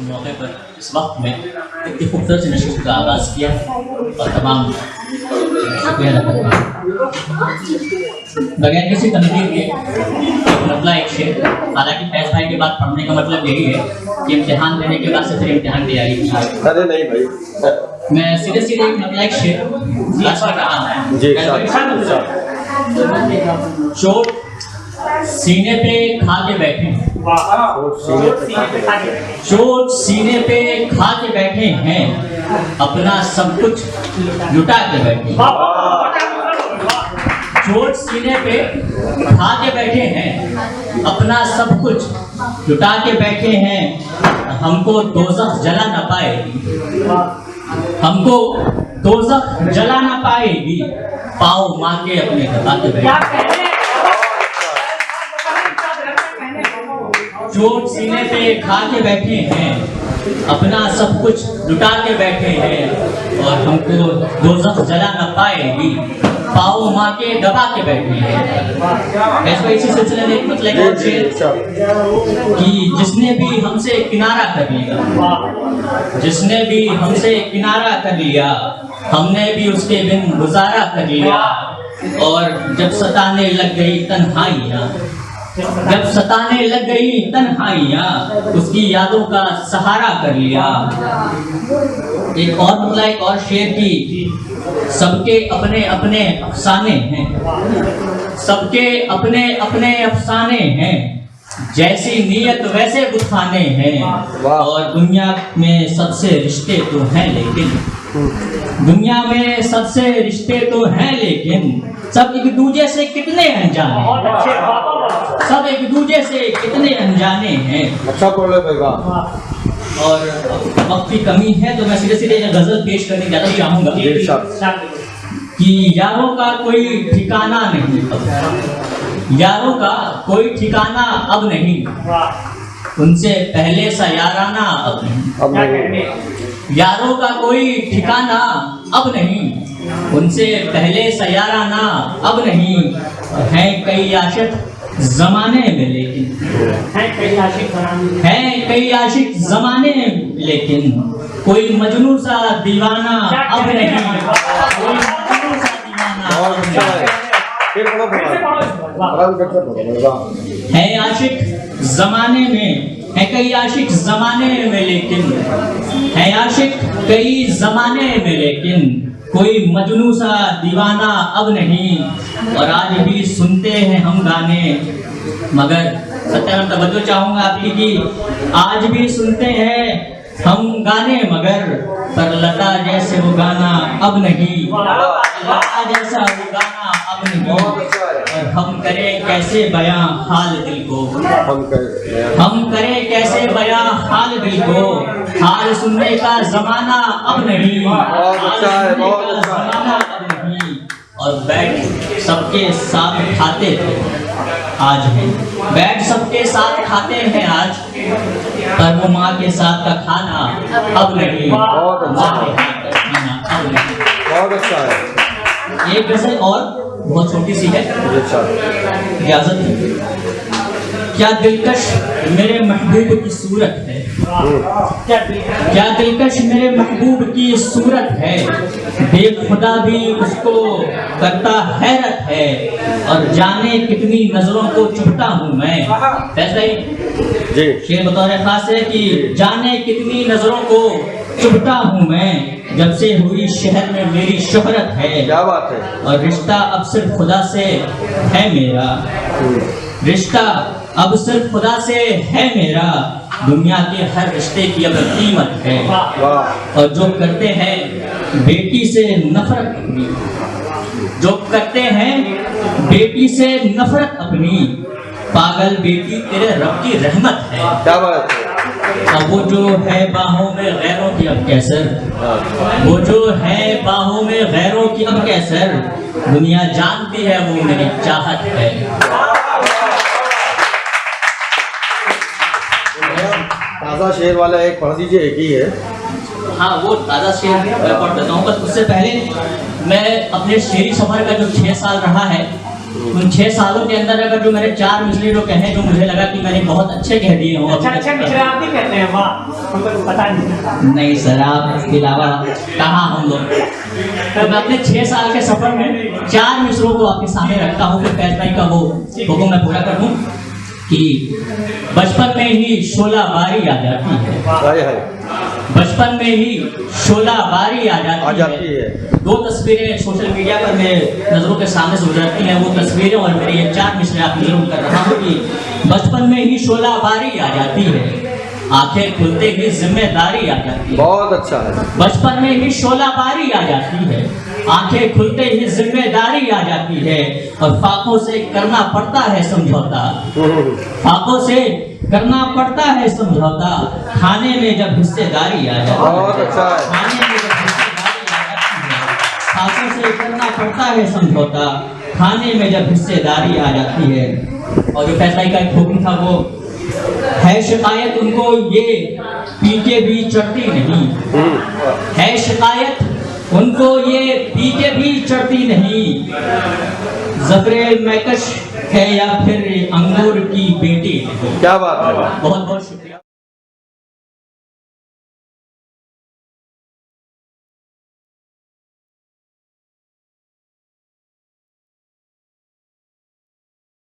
मौके पर इस वक्त में इतनी खूबसूरत नशिश का आगाज़ किया और तमाम शुक्रिया अदा करता हूँ। बगैर किसी तनकीद के मतलब एक शेर, हालांकि फैज़ भाई की बात पढ़ने का मतलब यही है कि इम्तिहान देने के बाद से फिर इम्तिहान तैयारी की। अरे नहीं भाई, मैं सीधे सीधे मतलब एक शेर क्लास में कहा जी चोट सीने पे खा के बैठे, चोट सीने पे खा के बैठे हैं, अपना सब कुछ लुटा के बैठे। चोट सीने पे खा के बैठे हैं, अपना सब कुछ लुटा के बैठे हैं। हमको दोज़ख जला न पाएगी, हमको दोज़ख जला न पाएगी, पाओ माँ के अपने दबा के बैठे। चोट सीने पे खा के बैठे हैं, अपना सब कुछ लुटा के बैठे हैं, और हमको दोज़ख जला न पाएगी, पाओ माँ के दबा के बैठे हैं। ऐसे इसी सिलसिले में मतलब और शेर कि जिसने भी हमसे किनारा कर लिया, जिसने भी हमसे किनारा कर लिया, हमने भी उसके बिन गुजारा कर लिया। और जब सताने लग गई तन्हाइयाँ, जब सताने लग गई तन्हाइयाँ, उसकी यादों का सहारा कर लिया। एक और मतलब एक और शेर की, सबके अपने अपने अफसाने हैं, सबके अपने अपने अफसाने हैं, जैसी नीयत वैसे बुखाने हैं। और दुनिया में सबसे रिश्ते तो हैं लेकिन, दुनिया में सबसे रिश्ते तो हैं लेकिन, सब एक दूजे से कितने अनजाने, सब एक दूजे से कितने अनजाने हैं। अच्छा बोले भाई। और वक्त की कमी है तो मैं सीधे सीधे गजल पेश करने जाना चाहूँगा कि यारों का कोई ठिकाना नहीं, यारों का कोई ठिकाना अब नहीं, उनसे पहले सा याराना अब नहीं। यारों का कोई ठिकाना अब नहीं, उनसे पहले सा याराना अब नहीं। हैं कई आशिक ज़माने में लेकिन, हैं कई आशिक ज़माने में लेकिन, कोई मजनू सा दीवाना अब नहीं, कोई मजनू सा दीवाना अब नहीं। है आशिक ज़माने में, है कई आशिक ज़माने में लेकिन, है आशिक कई ज़माने में लेकिन, कोई मजनू सा दीवाना अब नहीं। और आज भी सुनते हैं हम गाने, मगर सत्यानंद तवज्जो चाहूँगा आपकी कि आज भी सुनते हैं हम गाने, मगर पर लता जैसे वो गाना अब नहीं, लता जैसा वो गाना अब नहीं। और हम करें कैसे बयां हाल दिल को, हम करें कैसे बयां हाल दिल को, हाल सुनने का ज़माना अब नहीं, हाल सुनने का ज़माना अब नहीं। और बैठ सबके साथ खाते थे आज है, बैठ सबके साथ खाते हैं आज, पर वो माँ के साथ का खाना अब नहीं, माँ के हाथ का खाना अब नहीं। बहुत अच्छा है। एक गज़ल और बहुत छोटी सी है, इजाज़त है। क्या दिलकश मेरे महबूब की सूरत है, क्या दिलकश मेरे महबूब की सूरत है, बेखुदा भी उसको करता हैरत है। और जाने कितनी नजरों को चुभता हूँ मैं, वैसे ही शेर बतौर खास है कि जाने कितनी नजरों को चुभता हूँ मैं, जब से हुई शहर में मेरी शोहरत है। क्या बात है। और रिश्ता अब सिर्फ खुदा से है मेरा, रिश्ता अब सिर्फ खुदा से है मेरा, दुनिया के हर रिश्ते की अब कीमत है। और जो करते हैं बेटी से नफरत अपनी, जो करते हैं बेटी से नफरत अपनी, पागल बेटी तेरे रब की रहमत है। क्या बात है। अब वो जो है बाहों में गैरों की अब कैसर, वो जो है बाहों में गैरों की अब कैसर, दुनिया जानती है वो मेरी चाहत है। ताज़ा शेर वाला एक पढ़ दीजिए, एक ही है। हाँ, वो ताज़ा शेर मैं पढ़ देता हूँ, बस उससे पहले मैं अपने शेरी सफ़र का जो 6 साल रहा है उन 6 सालों के अंदर अगर जो मैंने 4 मिसरे जो कहे, जो मुझे लगा कि मैंने बहुत अच्छे कह दिए हों। अच्छा मिश्रा आप भी कहते हैं, वाह, हमको तो पता नहीं। नहीं सर, आपके अलावा कहाँ हम लोग। तो मैं अपने 6 साल के सफर में 4 मिसरों को आपके सामने रखता हूँ। फिर फैज भाई का वो हुक्म मैं पूरा कर दूँ कि बचपन में ही शोला बारी आ जाती है, हाय हाय बचपन में ही शोला बारी आ जाती है। 2 तस्वीरें सोशल मीडिया पर मेरे नज़रों के सामने से गुजरती हैं, वो तस्वीरें और मेरे ये 4 मिसरे आपको जरूर कर रहा हूँ कि बचपन में ही शोला बारी आ जाती है, आंखें खुलते ही जिम्मेदारी आ जाती है। बहुत अच्छा है। बचपन में ही शोला बारी आ जाती है, आंखें खुलते ही जिम्मेदारी आ जाती है, और फाकों से करना पड़ता है समझौता, फाकों से करना पड़ता है समझौता, खाने में जब हिस्सेदारी आ जाती है। बहुत अच्छा है। खाने में जब हिस्सेदारी आ जाती है, फाकों से करना पड़ता है समझौता, खाने में जब हिस्सेदारी आ जाती है। और जो फैसला का एक हुक्म था वो है, शिकायत उनको ये पी के भी चढ़ती नहीं, है शिकायत उनको ये पी के भी चढ़ती नहीं, ज़फ़रे मैकश है या फिर अंगूर की बेटी। क्या बात है। बहुत बहुत शुक्रिया।